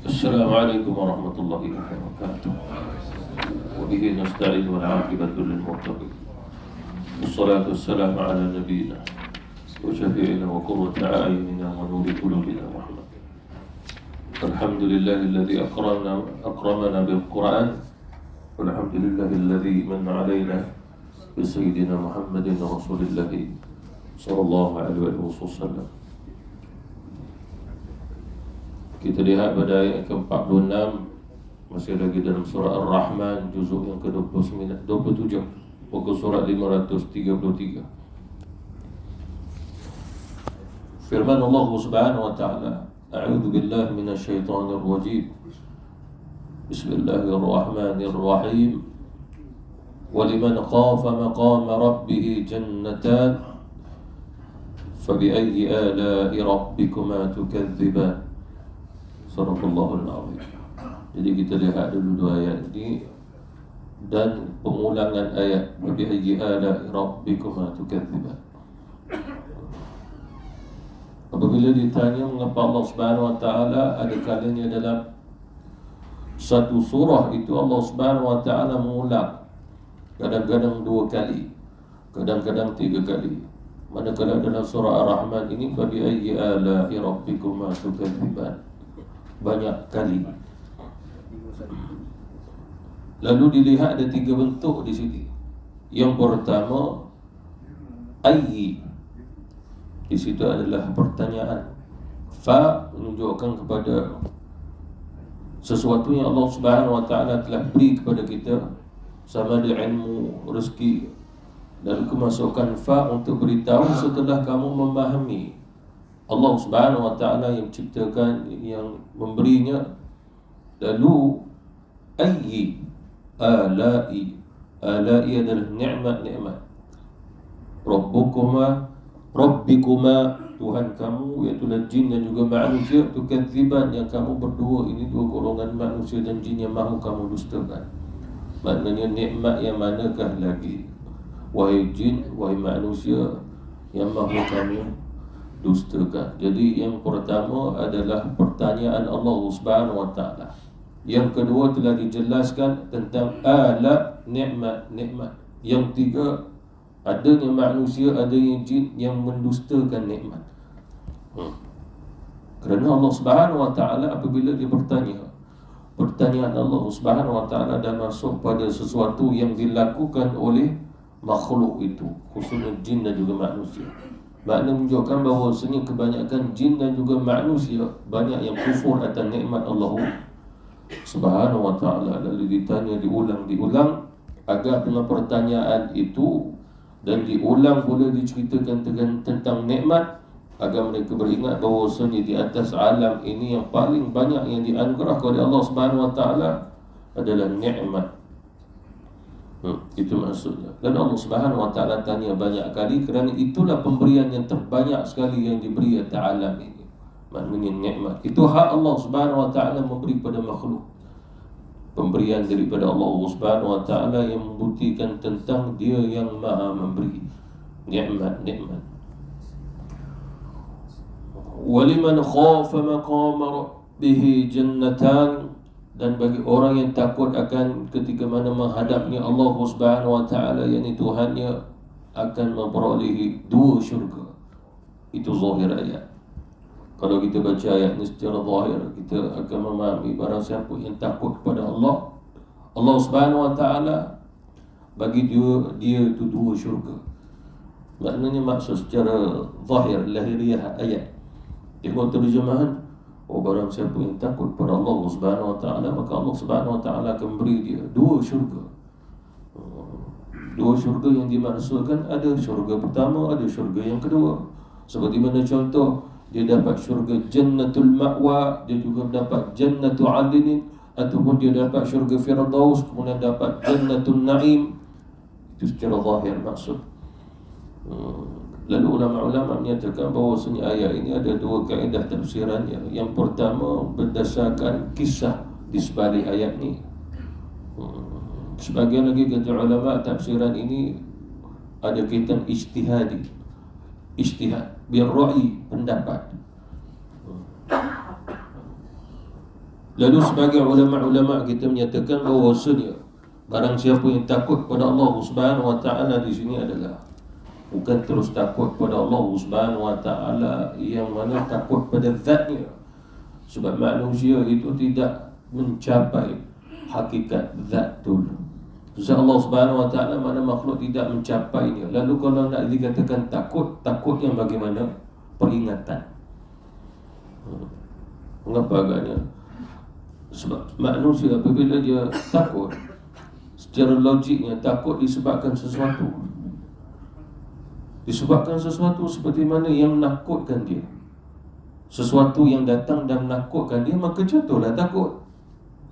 السلام عليكم ورحمة الله وبركاته. وبه نستعين والعاقبة للمتقين، والصلاة والسلام على نبينا وشفيعنا وقرة أعيننا ونور قلوبنا محمد. الحمد لله الذي أكرمنا بالقرآن، والحمد لله الذي من علينا بسيدنا محمد رسول الله صلى الله عليه وسلم. Kita lihat pada ayat ke-46, masih lagi dalam surah Ar-Rahman, juzuk yang ke-27, muka surat 533. Firman Allah Subhanahu wa taala, A'udzu billahi minasyaitonir rajim. Bismillahirrahmanirrahim. Wa liman khafa maqama rabbih jannatan fabi'ayyi ala'i rabbikuma tukadziban. Sadaqallahul azim. Jadi kita lihat dulu dua ayat ini dan pengulangan ayat fabi'ayyi ala'i rabbikuma tukadziban. Apabila ditanya mengapa Allah Subhanahu wa taala ada kalanya dalam satu surah itu Allah Subhanahu wa taala mengulang, kadang-kadang 2 kali, kadang-kadang 3 kali. Manakala dalam surah Ar-Rahman ini fabi'ayyi ala'i rabbikuma tukadziban, banyak kali. Lalu dilihat ada 3 bentuk di sini. Yang pertama, ayyi, di situ adalah pertanyaan. Fa menunjukkan kepada sesuatu yang Allah Subhanahu wa taala telah beri kepada kita, sama ada ilmu, rezeki. Dan kemasukan fa untuk beritahu setelah kamu memahami Allah Subhanahu wa taala yang menciptakan, yang memberinya. Lalu ayyi ala'i, ala'i adalah nikmat-nikmat. Rabbikuma, Tuhan kamu, iaitu jin dan juga manusia, tukadziban, yang kamu berdua ini, 2 golongan manusia dan jin yang mahu kamu dustakan. Maknanya nikmat yang manakah lagi, wahai jin, wahai manusia, yang mahu kamu dustakan? Jadi yang pertama adalah pertanyaan Allah Subhanahu wa taala. Yang kedua telah dijelaskan tentang ala, nikmat-nikmat. Yang tiga, adanya manusia, adanya jin yang mendustakan nikmat. Kerana Allah Subhanahu wa taala apabila dia bertanya, pertanyaan Allah Subhanahu wa taala dah masuk pada sesuatu yang dilakukan oleh makhluk itu, khususnya jin dan juga manusia. Makna menunjukkan bahawasanya kebanyakan jin dan juga manusia banyak yang kufur atas nikmat Allah Subhanahu wa ta'ala. Lalu ditanya diulang agar dengan pertanyaan itu dan diulang pula diceritakan tentang nikmat, agar mereka beringat bahawasanya di atas alam ini yang paling banyak yang dianugerahkan oleh Allah Subhanahu wa ta'ala adalah nikmat. Itu maksudnya. Dan Allah Subhanahu wa ta'ala tanya banyak kali kerana itulah pemberian yang terbanyak sekali yang diberi atas alam ini. Maknanya nikmat itu hak Allah Subhanahu wa ta'ala memberi pada makhluk. Pemberian daripada Allah Subhanahu wa ta'ala yang membuktikan tentang dia yang maha memberi nikmat-nikmat. Waliman khafa maqama rabbih jannatan, dan bagi orang yang takut akan ketika mana menghadapnya Allah Subhanahu wa ta'ala, yakni Tuhannya, akan memperolehi 2 syurga. Itu zahir ayat. Kalau kita baca ayat ini secara zahir, kita akan memahami barang siapa yang takut kepada Allah, Allah Subhanahu wa ta'ala bagi dia itu 2 syurga. Maknanya maksud secara zahir lahiriah ayat. Tengok terjemahan, barang siapa yang takut kepada Allah Subhanahu wa ta'ala, maka Allah Subhanahu wa ta'ala akan beri dia 2 syurga. 2 syurga yang dimaksudkan, ada syurga pertama, ada syurga yang kedua. Seperti mana contoh, dia dapat syurga Jannatul Ma'wa, dia juga dapat Jannatul Adnin, ataupun dia dapat syurga Firdaus, kemudian dapat Jannatul Na'im. Itu secara zahir maksud. Lalu ulama-ulama menyatakan bahawasanya ayat ini ada 2 kaedah tafsirannya. Yang pertama berdasarkan kisah di sebalik ayat ini. Sebagian lagi kata ulama, tafsiran ini ada kaitan ijtihadi, ijtihad, biar ra'i, pendapat. Lalu sebagai ulama-ulama kita menyatakan bahawasanya barang siapa yang takut pada Allah Subhanahu wa taala di sini adalah bukan terus takut pada Allah Subhanahu wa taala yang mana takut pada zatnya. Sebab manusia itu tidak mencapai hakikat zat tu. Sebab Allah Subhanahu wa taala mana makhluk tidak mencapainya. Lalu kalau nak dikatakan takut, takut yang bagaimana? Peringatan. Mengapa agaknya? Sebab manusia apabila dia takut, secara logiknya takut disebabkan sesuatu. Disebabkan sesuatu seperti mana yang menakutkan dia. Sesuatu yang datang dan menakutkan dia, maka jatuhlah takut.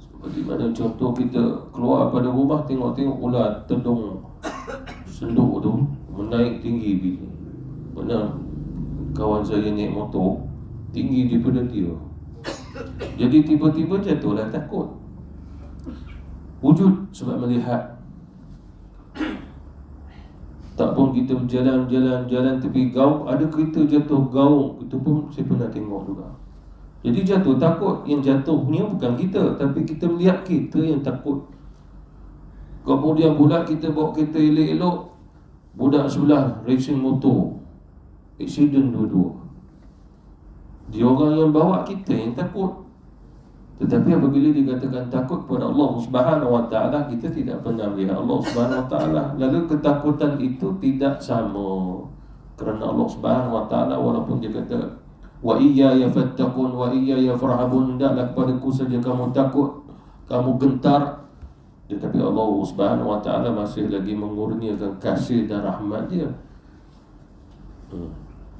Seperti mana contoh kita keluar pada rumah, tengok-tengok ular tedung senduk tu menaik tinggi. Benar, kawan saya naik motor tinggi daripada dia. Jadi tiba-tiba jatuhlah takut. Wujud sebab melihat. Tak pun kita berjalan tepi gaung, ada kereta jatuh gaung, itu pun saya pernah tengok juga. Jadi jatuh takut, yang jatuhnya bukan kita, tapi kita melihat kita yang takut. Kemudian pula kita bawa kereta elok-elok, budak sebelah racing motor, accident dua-dua. Dia orang yang bawa, kita yang takut. Tetapi apabila dikatakan takut kepada Allah Subhanahu wa taala, kita tidak pernah melihat Allah Subhanahu wa taala. Lalu ketakutan itu tidak sama. Kerana Allah Subhanahu wa taala walaupun dia kata wa iyaya fattaqun wa iyaya farhabun, hendaklah kepadaku saja kamu takut, kamu gentar. Tetapi Allah Subhanahu wa taala masih lagi mengurniakan kasih dan rahmat dia.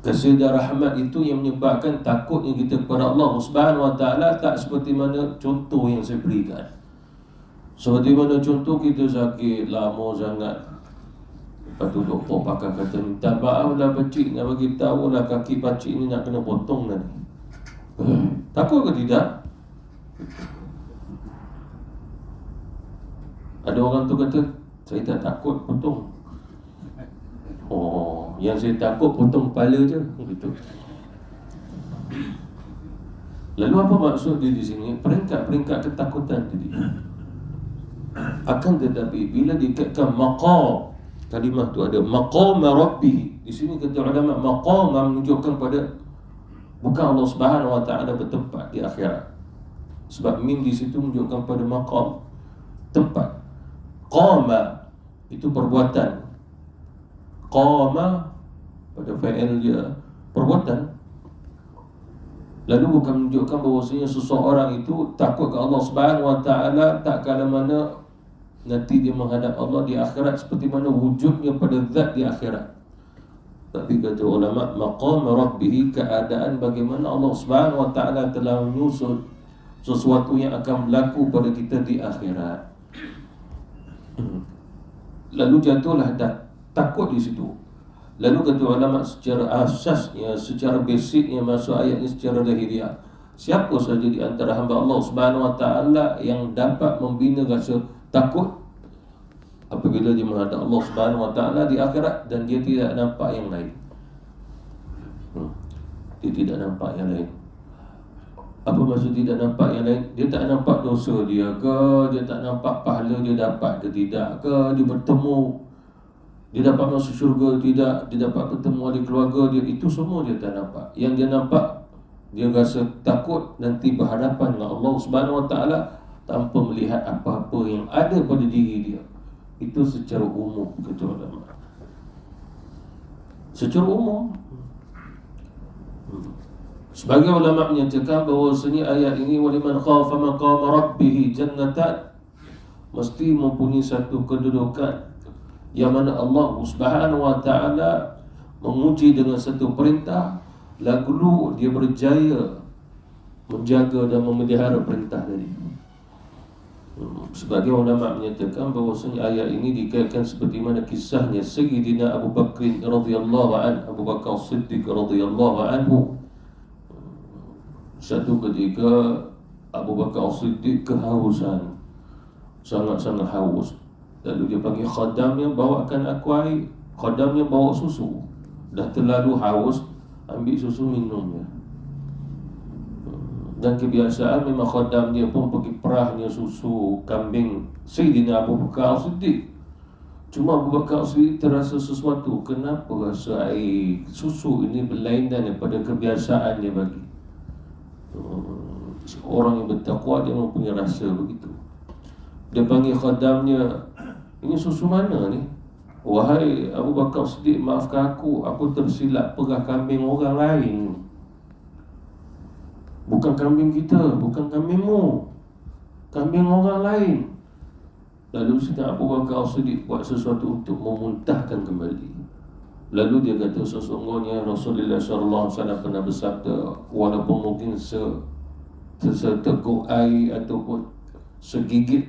Kasih dan rahmat itu yang menyebabkan takutnya kita kepada Allah Subhanahu wa taala tak seperti mana contoh yang saya berikan. Seperti mana contoh kita sakit lama sangat, lepas tu doktor pakar kata minta maaf lah pakcik, nak bagi tahu lah kaki pakcik ni nak kena potong dah ni. Takut ke tidak? Ada orang tu kata saya tak takut potong. Oh, yang saya takut potong kepala je gitu. Lalu apa maksud dia di sini? Peringkat-peringkat ketakutan tadi. Akan tetapi bila dikaitkan maqam, kalimah tu ada maqam rabbih. Di sini kata ulama maqam menunjukkan pada bukan Allah Subhanahu wa taala bertempat di akhirat. Sebab mim di situ menunjukkan pada maqam, tempat. Qama itu perbuatan. Qama pada fa'il dia perbuatan. Lalu bukan menunjukkan bahawasanya seseorang itu takut ke Allah Subhanahu wa taala tak kala mana nanti dia menghadap Allah di akhirat seperti mana wujudnya pada zat di akhirat. Tapi kata ulama maqam rabbih, keadaan bagaimana Allah Subhanahu wa taala telah menyusun sesuatu yang akan berlaku pada kita di akhirat. Lalu jatuhlah takut di situ. Lalu kata ulama secara asasnya, secara basicnya masuk ayat ini secara lahiriah. Siapa saja di antara hamba Allah Subhanahu wa taala yang dapat membina rasa takut apabila dia menghadap Allah Subhanahu wa taala di akhirat dan dia tidak nampak yang lain. Dia tidak nampak yang lain. Apa maksud tidak nampak yang lain? Dia tak nampak dosa dia ke, dia tak nampak pahala dia dapat ke tidak ke, dia bertemu, dia dapat masuk syurga tidak, dia dapat bertemu ahli keluarga dia, itu semua dia tak nampak. Yang dia nampak, dia rasa takut nanti berhadapan dengan Allah Subhanahu wa taala tanpa melihat apa-apa yang ada pada diri dia. Itu secara umum kata ulama. Secara umum. Sebagai ulama menyatakan bahawasanya ayat ini waliman khafa maqama rabbih jannatan mesti mempunyai satu kedudukan yang mana Allah Subhanahu wa taala menguji dengan satu perintah, lalu dia berjaya menjaga dan memelihara perintah tadi. Sebagai ulama menyatakan bahawasanya ayat ini dikaitkan seperti mana kisahnya Sayyidina Abu Bakr radhiyallahu anhu, Abu Bakar Siddiq radhiyallahu anhu. Satu ketika Abu Bakar Siddiq kehausan, sangat-sangat haus. Lalu dia panggil khadamnya, bawakan aku air. Khadamnya bawa susu. Dah terlalu haus, ambil susu minumnya. Dan kebiasaan memang khadam dia pun pergi perahnya susu kambing Sayyidina Abu Bakar Siddiq. Cuma Abu Bakar Siddiq terasa sesuatu, kenapa rasa air susu ini berlainan daripada kebiasaan dia bagi. Orang yang bertakwa dia mempunyai rasa begitu. Dia panggil khadamnya, ini susu mana ni? Wahai Abu Bakar Siddiq, maafkan aku tersilap perah kambing orang lain. Bukan kambing kita, bukan kambingmu, kambing orang lain. Lalu Sayyidina Abu Bakar Siddiq buat sesuatu untuk memuntahkan kembali. Lalu dia kata, sesungguhnya Rasulullah SAW pernah bersabda, walaupun mungkin seteguk air ataupun segigit,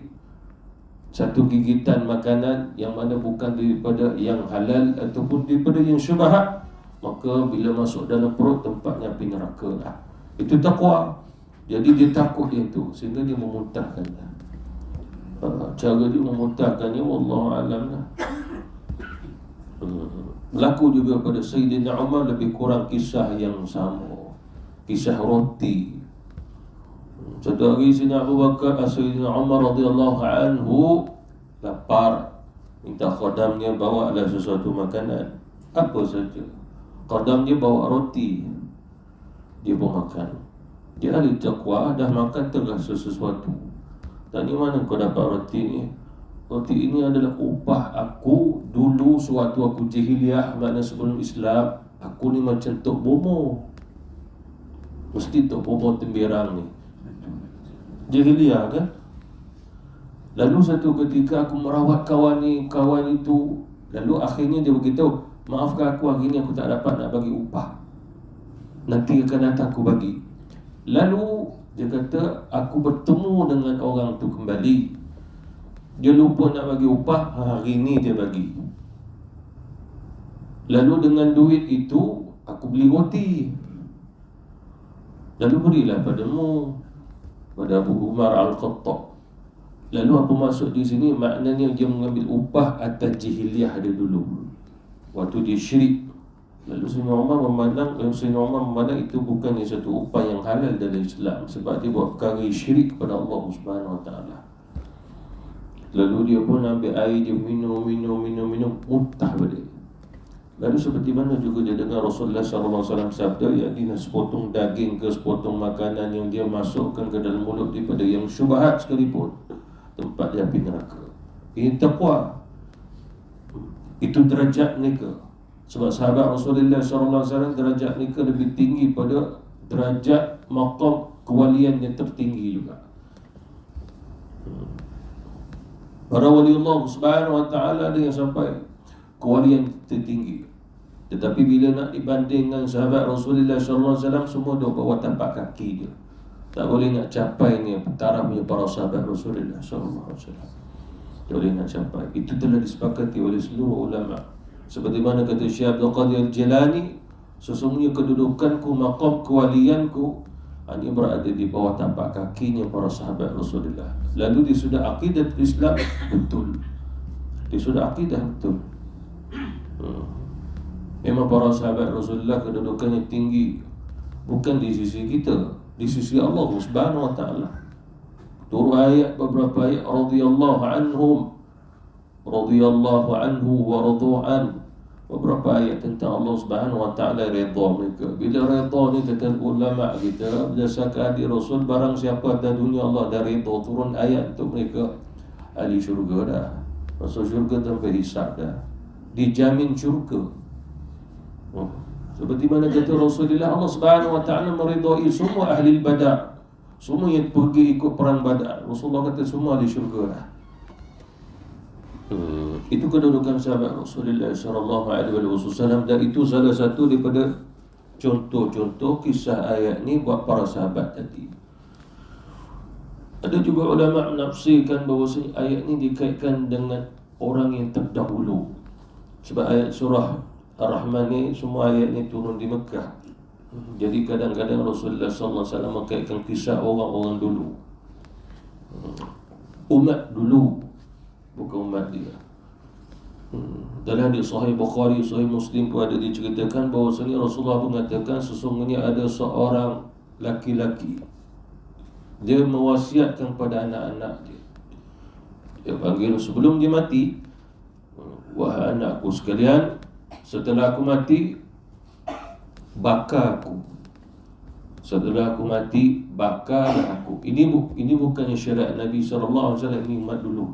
satu gigitan makanan yang mana bukan daripada yang halal ataupun daripada yang syubhat, maka bila masuk dalam perut tempatnya api neraka lah. Itu takwa. Jadi dia takut itu sehingga dia memuntahkannya. Cara dia memuntahkannya wallahu alam lah. Berlaku juga pada Sayyidina Umar lebih kurang kisah yang sama. Kisah roti. Satu hari Sayyidina Abu Bakar, Sayyidina Umar radhiyallahu anhu lapar, minta khadamnya bawalah sesuatu makanan apa saja. Khadamnya bawa roti, dia pun makan. Dia ahli taqwa, dah makan terasa sesuatu. Tanya, mana kau dapat roti ni? Roti ini adalah upah aku dulu sewaktu aku jahiliah, makna sebelum Islam. Aku ni macam Tok Bomo. Mesti Tok Bomo temberang ni, jahiliah kan. Lalu satu ketika aku merawat kawan itu. Lalu akhirnya dia beritahu, maafkan aku, hari ni aku tak dapat nak bagi upah, nanti akan datang aku bagi. Lalu dia kata, aku bertemu dengan orang tu kembali. Dia lupa nak bagi upah, hari ni dia bagi. Lalu dengan duit itu aku beli roti, lalu berilah padamu, pada Abu Umar Al-Khattab. Lalu apa maksud di sini? Maknanya dia mengambil upah atas jahiliah dia dulu, waktu dia syirik. Lalu Sayyidina Umar memandang itu bukannya satu upah yang halal dalam Islam, sebab dia buat perkara syirik kepada Allah Subhanahu Wa Taala. Lalu dia pun ambil air, dia minum, muntah balik. Lalu seperti mana juga dia dengar Rasulullah SAW sabda, yakni sepotong daging ke sepotong makanan yang dia masukkan ke dalam mulut daripada yang syubhat sekalipun, tempat dia api neraka. Ini taqwa. Itu derajat mereka. Sebab sahabat Rasulullah SAW derajat mereka lebih tinggi pada derajat maqam kewalian yang tertinggi juga. Para wali Allah Subhanahu Wa Taala ada yang sampai kewalian tertinggi, tetapi bila nak dibandingkan sahabat Rasulullah SAW, semua duduk bawah tapak kaki dia. Tak boleh nak capai ni tarafnya para sahabat Rasulullah SAW. Tak boleh nak capai. Itu telah disepakati oleh seluruh ulama. Seperti mana kata Syekh Abdul Qadir Jilani, sesungguhnya kedudukanku, maqam kewalianku, ini berada di bawah tapak kakinya para sahabat Rasulullah. Lalu dia sudah akidah Islam betul. Dia sudah akidah betul. Memang para sahabat Rasulullah kedudukannya tinggi, bukan di sisi kita, di sisi Allah Subhanahu Wa Taala. Turun ayat, beberapa ayat, radhiyallahu anhu wa radu'an. Beberapa ayat tentang Allah Subhanahu Wa Taala redha mereka. Bila redha ni kata ulama kita, berdasarkan hadis Rasul, barang siapa ada dunia Allah dah redha, turun ayat untuk mereka, ahli syurga dah, masuk syurga tanpa hisab dah, dijamin syurga. Seperti mana kata Rasulullah, Allah Subhanahu Wa Taala meridai semua ahli Badar, semua yang pergi ikut perang Badar. Rasulullah kata semua ahli syurga dah. Itu kedudukan sahabat Rasulullah SAW, dan itu salah satu daripada contoh-contoh kisah ayat ni buat para sahabat tadi. Ada juga ulama menafsirkan bahawa ayat ni dikaitkan dengan orang yang terdahulu, sebab ayat surah Ar-Rahman ni, semua ayat ni turun di Mekah. Jadi kadang-kadang Rasulullah SAW mengkaitkan kisah orang-orang dulu, umat dulu, bukan umat dia. Dalam hadis Sahih Bukhari, Sahih Muslim pun ada diceritakan bahawasanya Rasulullah mengatakan, sesungguhnya ada seorang laki-laki Dia mewasiatkan kepada anak-anak dia. Dia panggil sebelum dia mati, wahai anakku sekalian, setelah aku mati, bakar aku. Setelah aku mati, bakarlah aku. Ini bukannya syariat Nabi SAW, ini umat dulu.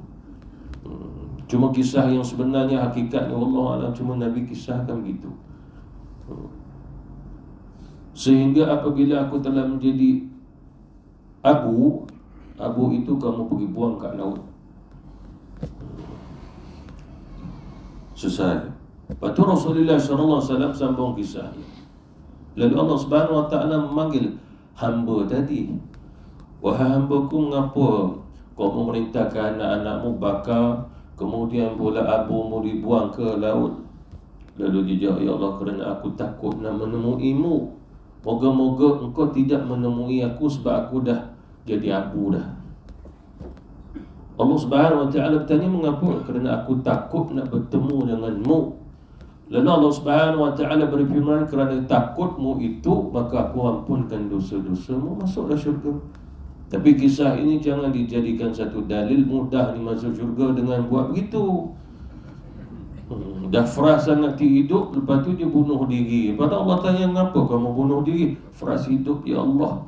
Cuma kisah yang sebenarnya, hakikatnya Allah Alam, cuma Nabi kisahkan begitu. Sehingga apabila aku telah menjadi abu itu kamu pergi buang kat laut. Selesai. Lepas tu Rasulullah SAW sambung kisahnya. Lalu Allah Subhanahu Wa Taala memanggil hamba tadi. Wahai hamba-Ku, mengapa kau memerintahkan anak-anakmu bakar, kemudian pula abumu dibuang ke laut? Lalu dia jawab, ya Allah, kerana aku takut nak menemuimu. Moga-moga engkau tidak menemui aku sebab aku dah jadi abu dah. Allah Subhanahu Wa Taala bertanya, mengapa? Kerana aku takut nak bertemu denganmu. Lalu Allah Subhanahu Wa Taala berfirman, kerana takutmu itu maka aku ampunkan dosa-dosamu, masuklah syurga. Tapi kisah ini jangan dijadikan satu dalil mudah ni masuk syurga dengan buat begitu. Dah frah sangat hidup, lepas tu dia bunuh diri. Pada Allah tanya, kenapa kamu bunuh diri? Frah hidup, ya Allah,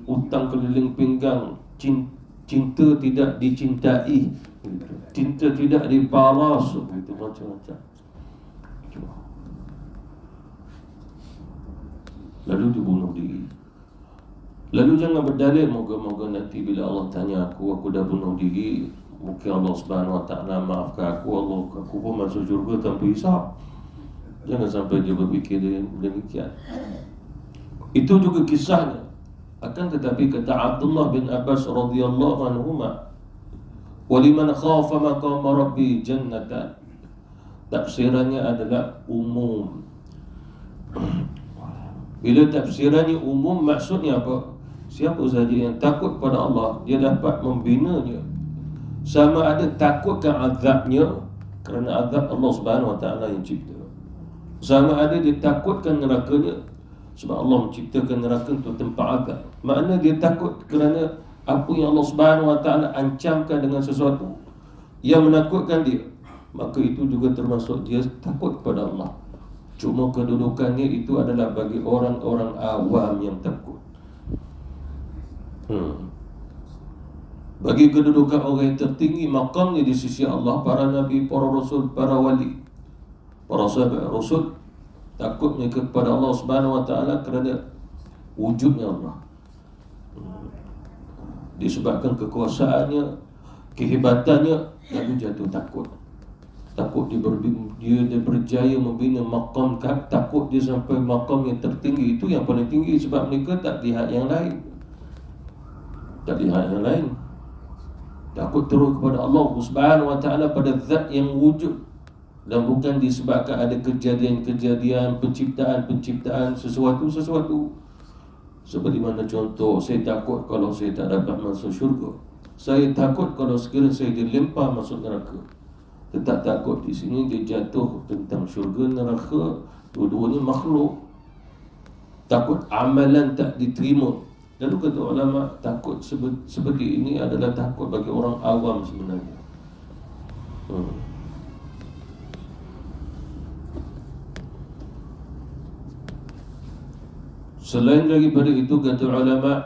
hutang keliling pinggang, cinta tidak dicintai, cinta tidak dibalas, gitu, macam-macam. Lalu dia bunuh diri. Lalu jangan berdalil, moga-moga nanti bila Allah tanya aku dah bunuh diri, mungkin Allah Subhanahu Wa Taala maafkan aku, aku pun masuk syurga tanpa hisab. Jangan sampai dia berfikir demikian. Itu juga kisahnya. Akan tetapi kata Abdullah bin Abbas radhiyallahu anhuma, waliman khafa maqama rabbi jannatan. Tafsirannya adalah umum. Bila tafsirannya umum, maksudnya apa? Siapa sahaja yang takut pada Allah, dia dapat membinanya. Sama ada takutkan azabnya, kerana azab Allah Subhanahu Wa Taala yang cipta. Sama ada dia takutkan nerakanya, sebab Allah menciptakan neraka untuk tempat azab. Makna dia takut kerana apa yang Allah Subhanahu Wa Taala ancamkan dengan sesuatu yang menakutkan dia, maka itu juga termasuk dia takut kepada Allah. Cuma kedudukannya itu adalah bagi orang-orang awam yang takut. Bagi kedudukan orang yang tertinggi, makamnya di sisi Allah, para nabi, para rasul, para wali, para sahabat rasul, takut mereka kepada Allah Subhanahu Wa Taala kerana wujudnya Allah. Disebabkan kekuasaannya, kehebatannya, lalu jatuh takut. Takut dia berjaya membina maqam, takut dia sampai maqam yang tertinggi. Itu yang paling tinggi, sebab mereka tak lihat yang lain. Tak lihat yang lain. Takut terus kepada Allah Subhanahu Wa Taala, pada zat yang wujud, dan bukan disebabkan ada kejadian-kejadian, penciptaan sesuatu. Seperti mana contoh, saya takut kalau saya tak dapat masuk syurga. Saya takut kalau sekiranya saya dilempar masuk neraka. Tetap takut di sini dia jatuh tentang syurga neraka, dua-duanya makhluk. Takut amalan tak diterima. Lalu kata ulama, takut seperti ini adalah takut bagi orang awam sebenarnya. Selain daripada itu, kata ulama,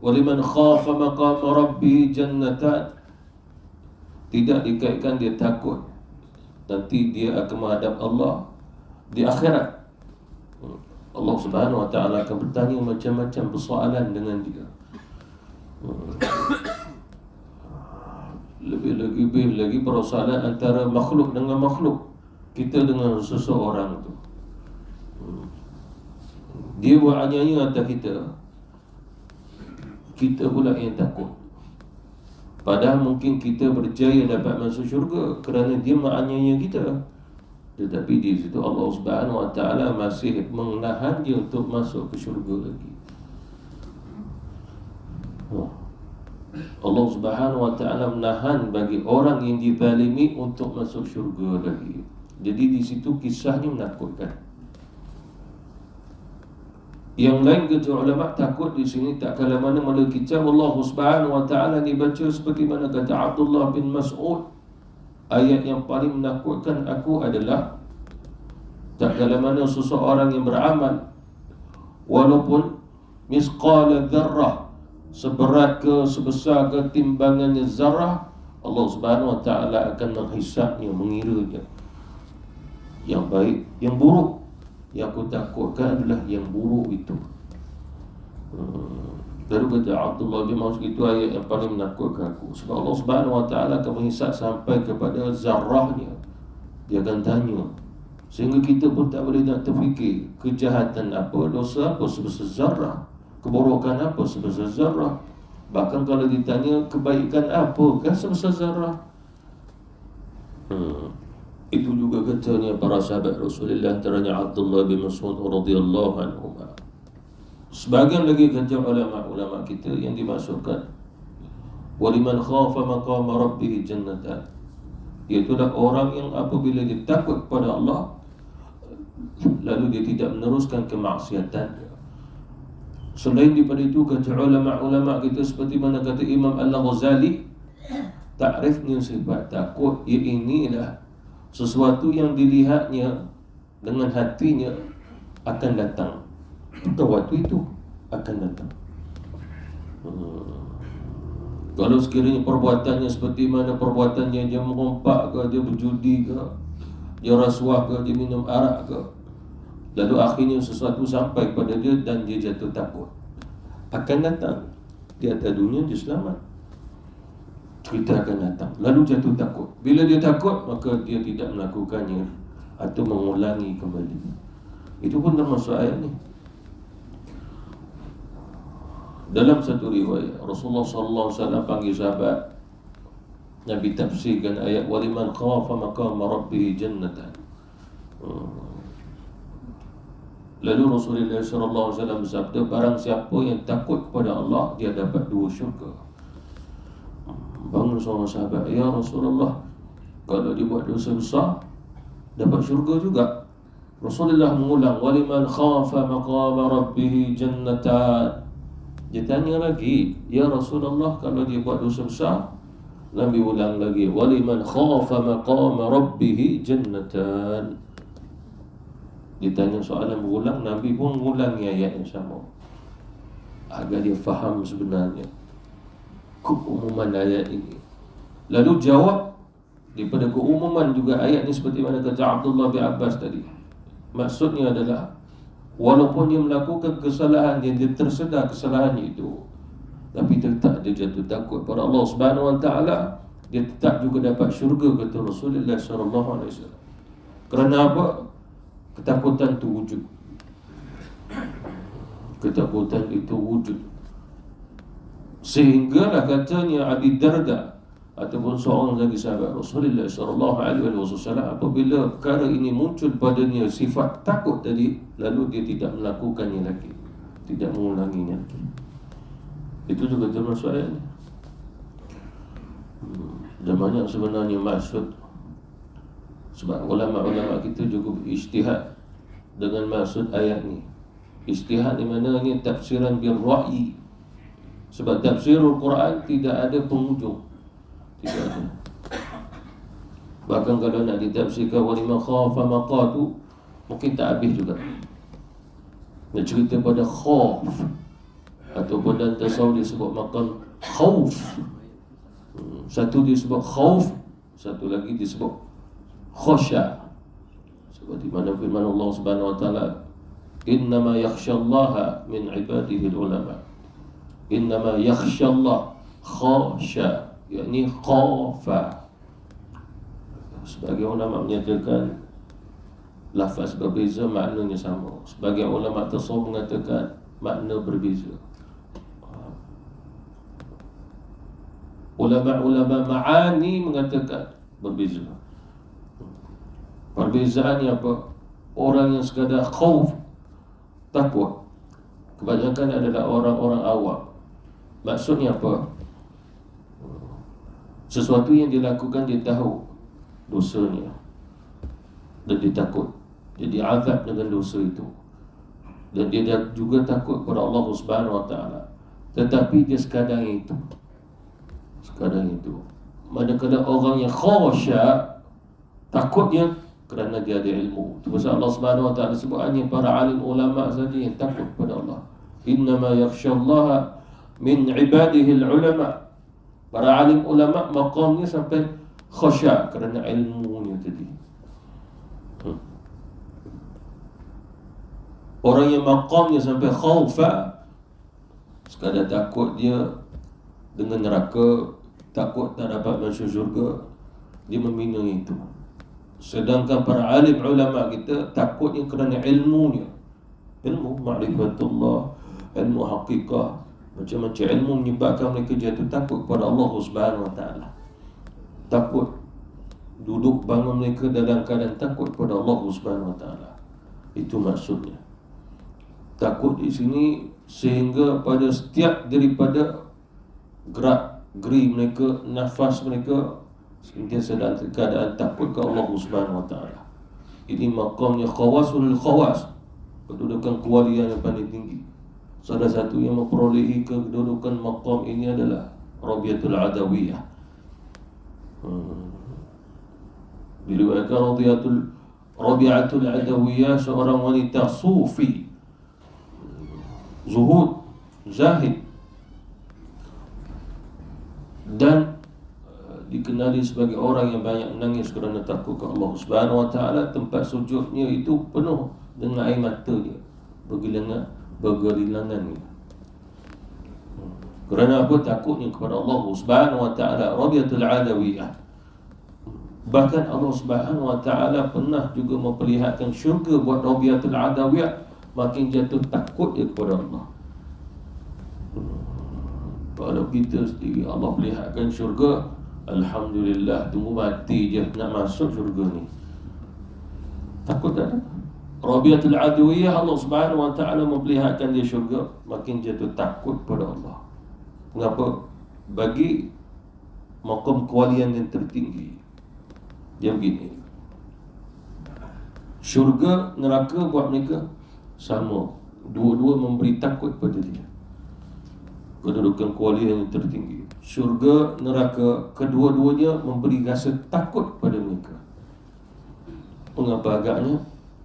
waliman khafa maqama rabbi jannatan, tidak dikaitkan dia takut nanti dia akan menghadap Allah di akhirat. Allah Subhanahu Wa Taala akan bertanya macam-macam persoalan dengan dia. Lebih lagi persoalan antara makhluk dengan makhluk, kita dengan seseorang tu. Dia buat aniaya atas kita pula yang takut. Padahal mungkin kita berjaya dapat masuk syurga kerana dia menganiaya kita. Tetapi di situ Allah Subhanahu Wa Taala masih menahan dia untuk masuk ke syurga lagi. Allah Subhanahu Wa Taala menahan bagi orang yang dizalimi untuk masuk syurga lagi. Jadi di situ kisahnya menakutkan. Yang lain kata ulama takut di sini tak kala mana melalui kitab Allah Subhanahu wa taala dibaca seperti mana kata Abdullah bin Mas'ud, ayat yang paling menakutkan aku adalah tak kala mana seseorang yang beramal walaupun misqala dzarrah, seberat ke sebesar ke timbangannya zarah, Allah Subhanahu wa taala akan menghisapnya, mengiranya. Yang baik, yang buruk. Yang aku takutkan adalah yang buruk itu. Lalu kata Abdullah bin Mas'ud, itu ayat yang paling menakutkan aku. Sebab Allah Subhanahu wa taala akan menghisap sampai kepada zarahnya. Dia akan tanya, sehingga kita pun tak boleh nak terfikir kejahatan apa, dosa apa sebesar zarah, keburukan apa sebesar zarah. Bahkan kalau ditanya kebaikan apa kan sebesar zarah. Itu juga katanya para sahabat Rasulullah, antaranya Abdullah bin Mas'ud radhiyallahu anhu. Sebagian lagi kata ulama kita yang dimasukkan waliman khafa maqama rabbih jannatan, iaitulah orang yang apabila dia takut kepada Allah lalu dia tidak meneruskan kemaksiatannya. Selain daripada itu kata ulama kita seperti mana kata Imam Al-Ghazali, takrifnya sifat takut inilah sesuatu yang dilihatnya dengan hatinya akan datang. Pada waktu itu akan datang. Kalau sekiranya perbuatannya seperti mana perbuatannya, dia merompak ke, dia berjudi ke, dia rasuah ke, dia minum arak ke, lalu akhirnya sesuatu sampai kepada dia dan dia jatuh takut, akan datang. Di atas dunia dia selamat, cerita akan datang. Lalu jatuh takut. Bila dia takut, maka dia tidak melakukannya atau mengulangi kembali. Itu pun termasuk ayat ni. Dalam satu riwayat, Rasulullah sallallahu alaihi wasallam panggil sahabat, Nabi tafsirkan ayat waliman khafa maqama rabbih jannatan. Lalu Rasulullah sallallahu alaihi wasallam bersabda, barang siapa yang takut kepada Allah, dia dapat 2 syurga. Bangun seorang sahabat, ya Rasulullah, kalau dia buat dosa besar dapat syurga juga. Rasulullah mengulang waliman khafa maqama rabbih jannatan. Dia tanya lagi, ya Rasulullah, kalau dia buat dosa besar, Nabi ulang lagi waliman khafa maqama rabbih jannatan. Ditanya soalan berulang, Nabi pun mengulangi ayat yang sama agar dia faham sebenarnya keumuman ayat ini. Lalu jawab daripada keumuman juga ayat ini seperti mana kata Abdullah bin Abbas tadi. Maksudnya adalah walaupun dia melakukan kesalahan, dia tersedar kesalahannya itu, tapi tetap dia jatuh takut pada Allah Subhanahu wa taala, dia tetap juga dapat syurga, kata Rasulullah sallallahu alaihi wasallam. Kerana apa? Ketakutan itu wujud. Ketakutan itu wujud. Sehinggalah katanya Abi Darda ataupun seorang lagi sahabat Rasulullah sallallahu alaihi wasallam, apabila perkara ini muncul padanya sifat takut tadi, lalu dia tidak melakukannya lagi, tidak mengulanginya lagi. Itu juga termasuk ayat ni. Dan banyak sebenarnya maksud. Sebab ulama-ulama kita juga berijtihad dengan maksud ayat ni. Ijtihad di mana ni tafsiran bil ra'yi. Sebab tafsirul Quran tidak ada penghujung. Tidak ada. Bahkan kalau nak ditafsirkan waliman khafa maqatu, mungkin tak habis juga. Nak cerita pada khauf ataupun dalam tasawuf disebut maqam khauf. Satu disebut khauf, satu lagi disebut khasya. Seperti mana firman Allah Subhanahu wa taala, innama yakhsyallaha min ibadihi ulama. Innama yakhsyallah khasya, yakni khafa. Sebagai ulama menyatakan lafaz berbeza, maknanya sama. Sebagai ulama tasawuf mengatakan makna berbeza. Ulama-ulama ma'ani mengatakan berbeza. Perbezaannya apa? Orang yang sekadar khauf, takut, kebanyakan adalah orang-orang awam. Maksudnya apa? Sesuatu yang dilakukan dia tahu dosanya dan dia takut, jadi azab dengan dosa itu. dan dia juga takut kepada Allah Subhanahu wa taala. Tetapi dia sekadar itu. Manakala orang yang khasya', takutnya kerana dia ada ilmu. Itu pasal Allah Subhanahu wa taala sebut hanya para alim ulama saja yang takut kepada Allah. Innama yakhsyallaha min ibadihi ulama. Para alim ulama maqamnya sampai khasya' kerana ilmunya tadi. Orang yang maqamnya sampai khaufa, sekadar takut dia dengan neraka, takut tak dapat masuk syurga, dia membina itu. Sedangkan para alim ulama kita takutnya kerana ilmunya, ilmu ma'rifatullah, ilmu hakikah, macam-macam ilmu menyebabkan mereka jatuh takut kepada Allah Subhanahu wa taala. Takut duduk bangun mereka dalam keadaan takut kepada Allah Subhanahu wa taala. Itu maksudnya. Takut di sini sehingga pada setiap daripada gerak geri mereka, nafas mereka sentiasa dalam keadaan takut ke Allah Subhanahu wa taala. Ini maqamnya khawasul khawas, kedudukan kewalian yang paling tinggi. Salah satu yang memperolehi kedudukan maqam ini adalah Rabi'atul Adawiyah. Diriwayatkan Rabi'atul Adawiyah seorang wanita sufi, zuhud, zahid, dan dikenali sebagai orang yang banyak menangis kerana takut ke Allah Subhanahu wa taala. Tempat sujudnya itu penuh dengan air matanya bergelilangannya. Kerana apa? Takutnya kepada Allah Subhanahu wa taala. Rabi'atul Adawiyah. Bahkan Allah Subhanahu wa taala pernah juga memperlihatkan syurga buat Rabi'atul Adawiyah, makin jatuh takut dia kepada Allah. Kalau kita sendiri Allah perlihatkan syurga, alhamdulillah, tunggu mati je nak masuk syurga ni. Takut tak ada? Rabi'atul Adawiyah, Allah Subhanahu wa taala memperlihatkan dia syurga, makin jatuh takut kepada Allah. Mengapa? Bagi maqam kewalian yang tertinggi. Dia begini, syurga, neraka buat mereka sama, dua-dua memberi takut pada dia. Kedudukan kewalian yang tertinggi, syurga, neraka, kedua-duanya memberi rasa takut pada mereka. Mengapa agaknya?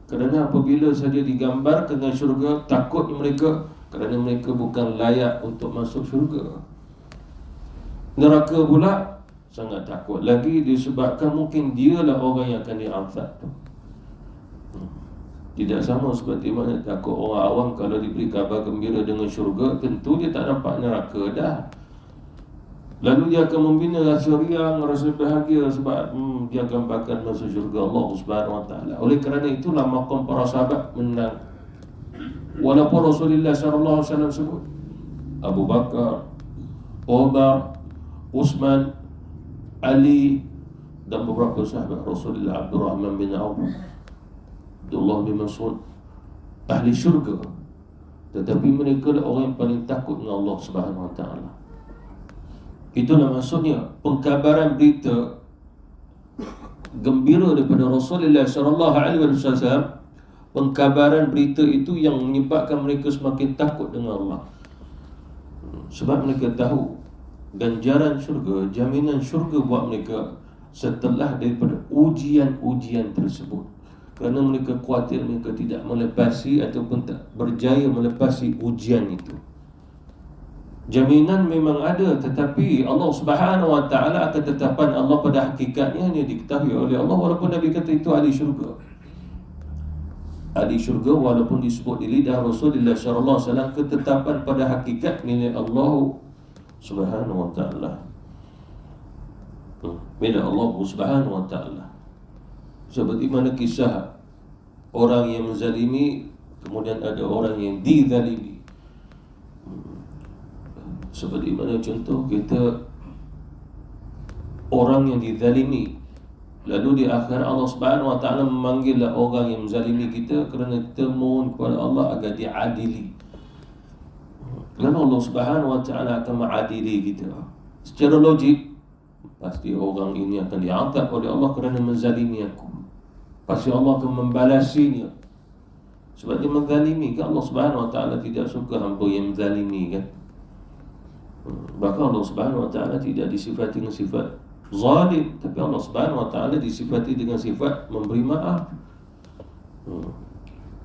Kerana apabila saja digambar dengan syurga, takutnya mereka kerana mereka bukan layak untuk masuk syurga. Neraka pula sangat takut lagi disebabkan mungkin dialah orang yang akan diazab. Tidak sama seperti mana takut orang awam kalau diberi kabar gembira dengan syurga, tentu dia tak nampak neraka dah. Lalu dia akan membina rasa riang, rasa bahagia sebab dia akan bakal masuk syurga Allah Subhanahu wa taala. Oleh kerana itulah maqam para sahabat menang. Walaupun Rasulullah sallallahu alaihi wasallam sebut Abu Bakar, Umar, Uthman, Ali dan beberapa sahabat Rasulullah, Abdurrahman bin Auf, Abdullah bin Mas'ud, ahli syurga, tetapi mereka adalah orang yang paling takut dengan Allah Subhanahu wa taala. Itulah maksudnya pengkabaran berita gembira daripada Rasulullah sallallahu alaihi wasallam. Pengkabaran berita itu yang menyebabkan mereka semakin takut dengan Allah. Sebab mereka tahu ganjaran syurga, jaminan syurga buat mereka setelah daripada ujian-ujian tersebut. Kerana mereka khawatir mereka tidak melepasi ataupun tak berjaya melepasi ujian itu. Jaminan memang ada, tetapi Allah Subhanahu wa taala akan ketetapan Allah pada hakikatnya hanya diketahui oleh Allah. Walaupun Nabi kata itu ahli syurga, ahli syurga walaupun disebut di lidah Rasulullah sallallahu alaihi wasallam, ketetapan pada hakikat milik Allah Subhanahu wa taala. Milik Allah Subhanahu wa taala. Seperti mana kisah orang yang menzalimi, kemudian ada orang yang dizalimi. Seperti mana contoh kita, orang yang dizalimi, lalu di akhir Allah Subhanahu wa taala memanggillah orang yang menzalimi kita kerana kita mohon kepada Allah agar diadili. Kerana Allah Subhanahu wa taala akan mengadili kita. Secara logik pasti orang ini akan diazab oleh Allah kerana menzalimi aku. Pasti Allah akan membalasinya Sebab dia menzalimi kan. Allah Subhanahu Wa Taala tidak suka hamba yang menzalimi kan. Bahkan Allah Subhanahu Wa Taala tidak disifati dengan sifat zalim, tapi Allah Subhanahu Wa Taala disifati dengan sifat memberi maaf.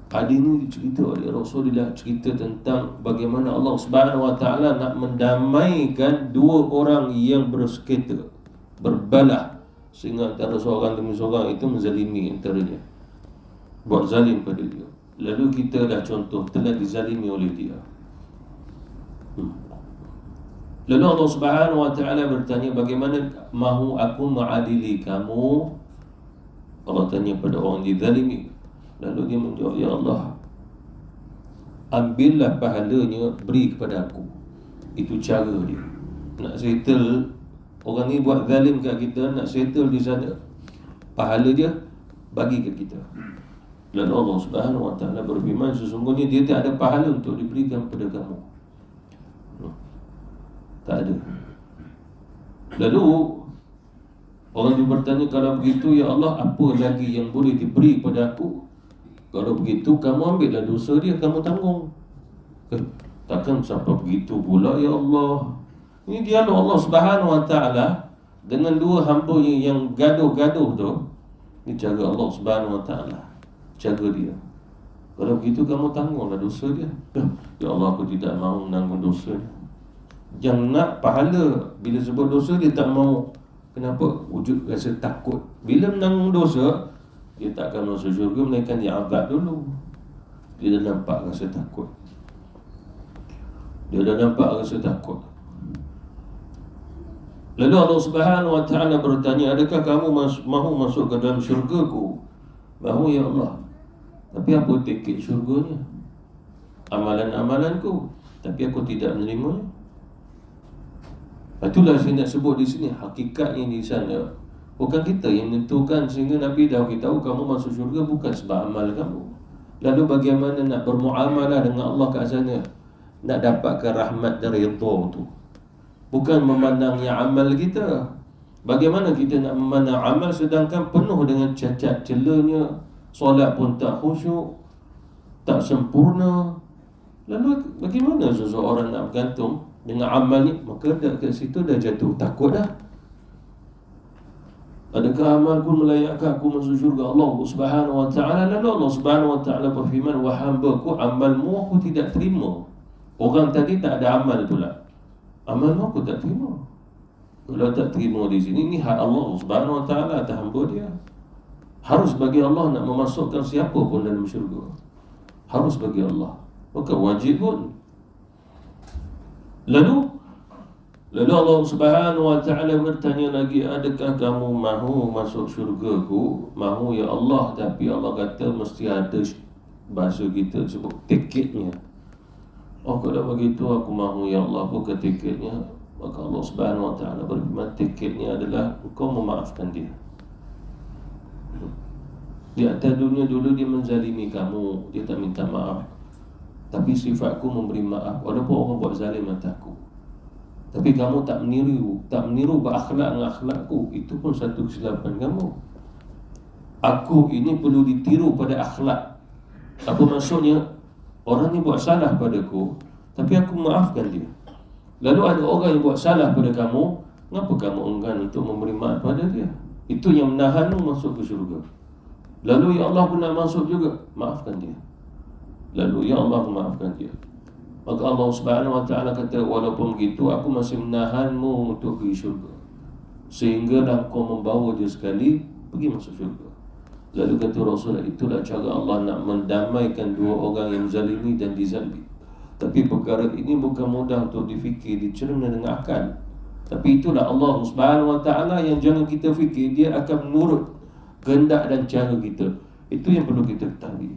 Hadis ini cerita oleh Rasulullah, cerita tentang bagaimana Allah Subhanahu Wa Taala nak mendamaikan dua orang yang bersengketa, berbalah, sehingga antara seorang demi seorang itu menzalimi antaranya, buat zalim pada dia. Lalu kita dah contoh telah dizalimi oleh dia. Lalu Allah Subhanahu Wa Taala bertanya, bagaimana mahu aku mengadili kamu? Allah tanya pada orang dizalimi. Lalu dia menjawab, ya Allah, ambillah pahalanya, beri kepada aku. Itu cara dia nak settle. Orang ni buat zalim kat kita, nak settle di sana, pahala dia bagi ke kita. Lalu Allah Subhanahu Wa Taala berfirman, sesungguhnya dia tak ada pahala untuk diberikan kepada kamu. Tak ada. Lalu orang dia bertanya, kalau begitu ya Allah, apa lagi yang boleh diberi kepada aku? Kalau begitu kamu ambillah dosa dia, kamu tanggung. Takkan sampai begitu pula ya Allah. Ini dialog Allah Subhanahu Wa Taala dengan dua hamba yang gaduh-gaduh tu. Ini cara Allah Subhanahu Wa Taala, cara dia. Kalau begitu kamu tanggunglah dosa dia. Ya Allah, aku tidak mahu menanggung dosa dia. Yang nak pahala, bila sebut dosa dia tak mau. Kenapa? Wujud rasa takut. Bila menanggung dosa, dia tak akan masuk syurga, melainkan dia azab dulu. Dia dah nampak rasa takut. Lalu Allah Subhanahu Wa Taala bertanya, adakah kamu mahu masuk ke dalam syurgaku? Mahu ya Allah. Tapi apa tiket syurganya? Amalan-amalanku, tapi aku tidak menerimanya. Itulah saya nak sebut di sini, hakikatnya di sana bukan kita yang menentukan, sehingga Nabi dah beritahu kamu masuk syurga bukan sebab amal kamu. Lalu bagaimana nak bermuamalah dengan Allah kat sana, nak dapatkan rahmat dan redha tu? Bukan memandangnya amal kita. Bagaimana kita nak memandang amal sedangkan penuh dengan cacat celanya, solat pun tak khusyuk, tak sempurna. Lalu bagaimana seseorang nak bergantung dengan amal ni? Maka kat situ dah jatuh takut dah. Adakah amalku melayakkan aku masuk syurga Allah Subhanahu Wa Taala? Lalu Allah Subhanahu Wa Taala berfirman, wahai hamba-Ku, amalmu aku tidak terima. Orang tadi tak ada amal pula, amalmu aku tak terima. Kalau tak terima di sini, ni hak Allah Subhanahu Wa Taala atas hamba dia. Harus bagi Allah nak memasukkan siapa pun dalam syurga. Harus bagi Allah, bukan wajib pun. Lalu Allah Subhanahu Wa Taala bertanya lagi, adakah kamu mahu masuk syurgaku? Mahu ya Allah. Tapi Allah kata mesti ada, bahasa kita sebut tiketnya. Oh, kalau begitu aku mahu ya Allah, bukan tiketnya. Maka Allah Subhanahu Wa Taala berfirman, tiketnya adalah engkau memaafkan dia. Di atas dunia dulu dia menzalimi kamu, dia tak minta maaf. Tapi sifatku memberi maaf, walaupun orang buat zalim atasku. Tapi kamu tak meniru berakhlak dengan akhlakku. Itu pun satu kesilapan kamu. Aku ini perlu ditiru pada akhlak. Apa maksudnya? Orang ni buat salah padaku, tapi aku maafkan dia. Lalu ada orang yang buat salah pada kamu, kenapa kamu enggan untuk memberi maaf pada dia? Itu yang menahanmu masuk ke syurga. Lalu ya Allah, aku nak masuk juga, maafkan dia. Lalu ya Allah, maafkan dia. Maka Allah Subhanahu Wa Taala kata, walaupun begitu aku masih menahanmu untuk pergi syurga, sehinggalah kau membawa dia sekali pergi masuk syurga. Lalu kata Rasulullah, itulah cara Allah nak mendamaikan dua orang yang zalimi dan dizalimi. Tapi perkara ini bukan mudah untuk difikir, dicerna dengan akal. Tapi itulah Allah Subhanahu Wa Taala yang jangan kita fikir dia akan menurut kehendak dan cara kita. Itu yang perlu kita ketahui.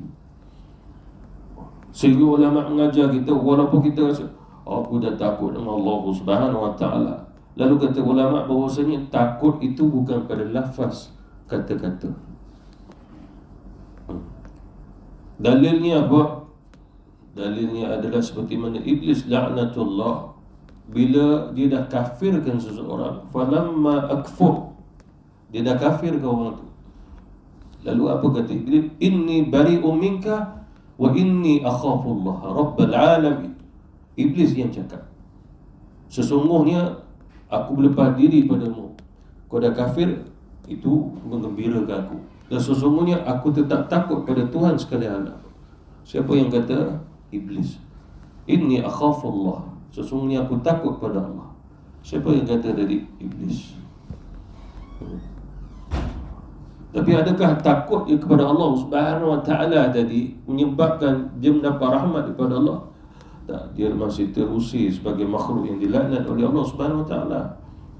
Sehingga ulama mengajar kita, walaupun kita rasa aku dah takut dengan Allah Subhanahu Wa Taala, lalu kata ulama bahawasanya takut itu bukan pada lafaz kata-kata. Dalilnya apa? Dalilnya adalah seperti mana Iblis laknatullah, bila dia dah kafirkan seseorang, falamma akfur, dia dah kafirkan orang tu. Lalu apa kata Iblis? Inni bari'um minka Wa inni akhafullah Rabbal alamin. Iblis yang cakap, sesungguhnya aku berlepas diri padamu, kau dah kafir, itu menggembirakan aku. Dan sesungguhnya aku tetap takut pada Tuhan sekalian alam. Siapa yang kata? Iblis. Inni akhafullah, sesungguhnya aku takut pada Allah. Siapa yang kata dari Iblis? Tapi adakah takut kepada Allah Subhanahu wa ta'ala tadi menyebabkan dia mendapat rahmat daripada Allah? Tak, dia masih terusir sebagai makhluk yang dilaknat oleh Allah Subhanahu wa ta'ala.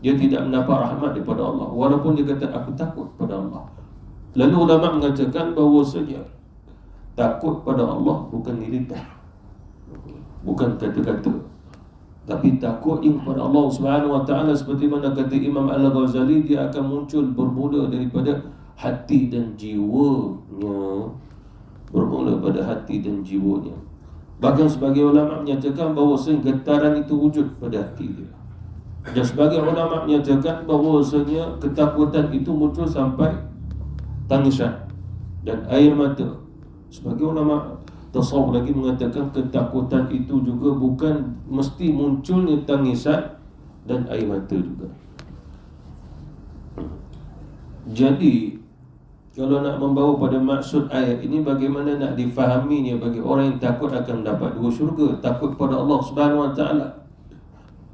Dia tidak mendapat rahmat daripada Allah walaupun dia kata aku takut pada Allah. Lalu ulama mengatakan bahawasanya takut pada Allah bukan lidah, bukan kata-kata, tapi takut kepada Allah Subhanahu wa ta'ala seperti mana kata Imam Al-Ghazali, dia akan muncul bermula daripada hati dan jiwanya. Bermula pada hati dan jiwanya. Bahkan sebagai ulama menyatakan bahawa getaran itu wujud pada hati dia. Dan sebagai ulama menyatakan bahawasanya ketakutan itu muncul sampai tangisan dan air mata. Sebagai ulama tasawuf lagi mengatakan ketakutan itu juga bukan mesti munculnya tangisan dan air mata juga. Jadi kalau nak membawa pada maksud ayat ini, bagaimana nak difahaminya bagi orang yang takut akan mendapat dua syurga, takut pada Allah Subhanahu wa ta'ala.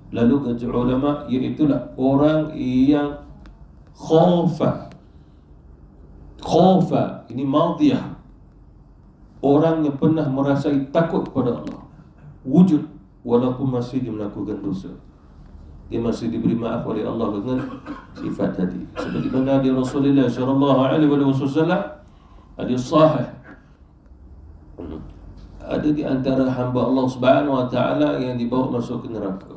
Lalu kata ulama, iaitulah orang yang khafa. Khafa ini madiyah, orang yang pernah merasai takut pada Allah, wujud walaupun masih dia melakukan dosa. Dia masih diberi maaf oleh Allah dengan sifat tadi. Seperti mana di Rasulullah sallallahu alaihi wasallam, hadis sahih, ada di antara hamba Allah Subhanahu wa ta'ala yang dibawa masuk ke neraka.